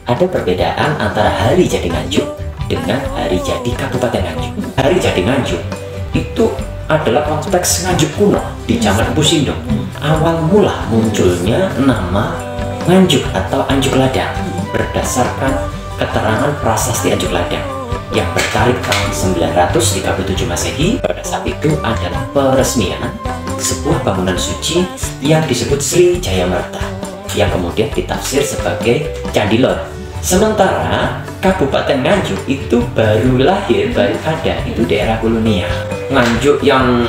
ada perbedaan antara hari jadi Nganjuk dengan hari jadi Kabupaten Nganjuk. Hari jadi Nganjuk itu adalah konteks Nganjuk kuno di zaman Empu Sindok. Awal mula munculnya nama Nganjuk atau Anjuk Ladang berdasarkan keterangan prasasti Anjuk Ladang yang bertarik tahun 937 Masehi. Pada saat itu adalah peresmian sebuah bangunan suci yang disebut Sri Jayamerta, yang kemudian ditafsir sebagai Candi Lor. Sementara Kabupaten Nganjuk itu baru lahir, baru ada, itu daerah kolonial. Nganjuk yang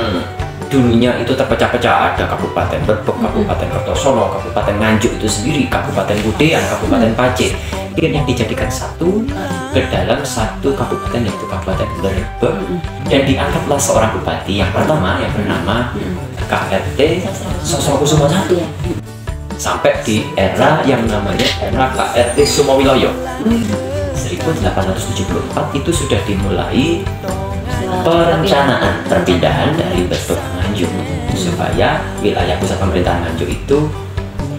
dulunya itu terpecah-pecah, ada Kabupaten Berbek, Kabupaten Kertosono, Kabupaten Nganjuk itu sendiri, Kabupaten Budean, Kabupaten Pacet, yang dijadikan satu ke dalam satu kabupaten, yaitu Kabupaten Berbek, dan diangkatlah seorang bupati yang pertama yang bernama KRT Sosrokusumo I, sampai di era yang namanya era KRT Sumowiloyo. 1874 itu sudah dimulai perencanaan perpindahan dari Berbek ke Nganjuk supaya wilayah pusat pemerintahan Nganjuk itu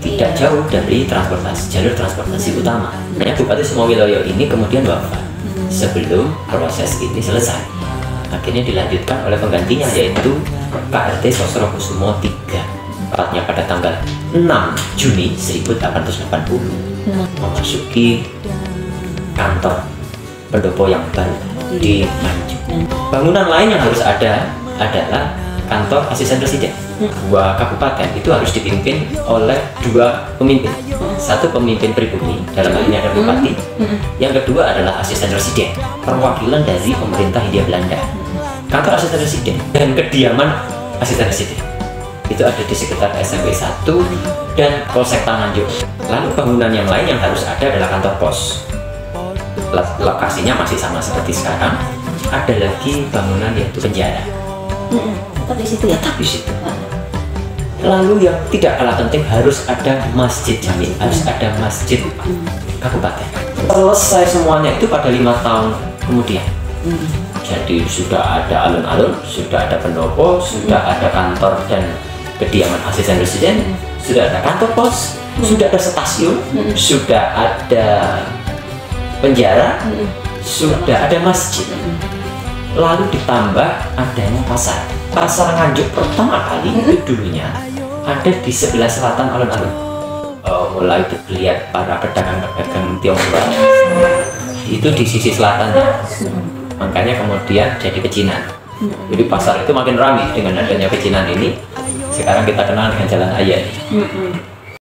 tidak jauh dari jalur transportasi utama. Nah, Bupati Sumowiloyo ini kemudian wafat sebelum proses ini selesai. Akhirnya dilanjutkan oleh penggantinya, yaitu KRT Sosrokusumo III, tepatnya pada tanggal 6 Juni 1880 memasuki kantor pendopo yang baru di Nganjuk. Bangunan lain yang harus ada adalah kantor asisten presiden. Dua kabupaten itu harus dipimpin oleh dua pemimpin. Satu pemimpin pribumi, dalam hal ini ada bupati. Yang kedua adalah asisten presiden, perwakilan dari pemerintah Hindia Belanda. Kantor asisten presiden dan kediaman asisten presiden itu ada di sekitar SMP 1 dan Polsekta Nganjuk. Lalu bangunan yang lain yang harus ada adalah kantor pos. Lokasinya masih sama seperti sekarang. Ada lagi bangunan yaitu penjara. Tetap di situ ya? Tetap di situ. Lalu yang tidak kalah penting harus ada masjid jami, harus ada masjid kabupaten. Selesai semuanya itu pada 5 tahun kemudian. Jadi sudah ada alun-alun, sudah ada pendopo, sudah ada kantor dan kediaman asisten presiden, sudah ada kantor pos, sudah ada stasiun, sudah ada penjara, sudah ada masjid. Lalu ditambah adanya pasar. Pasar Nganjuk pertama kali itu dulunya ada di sebelah selatan alun-alun. Mulai terlihat para pedagang-pedagang Tionghoa itu di sisi selatannya. Makanya kemudian jadi pecinan. Jadi pasar itu makin ramai dengan adanya pecinan ini. Sekarang kita kenal dengan Jalan Ayani.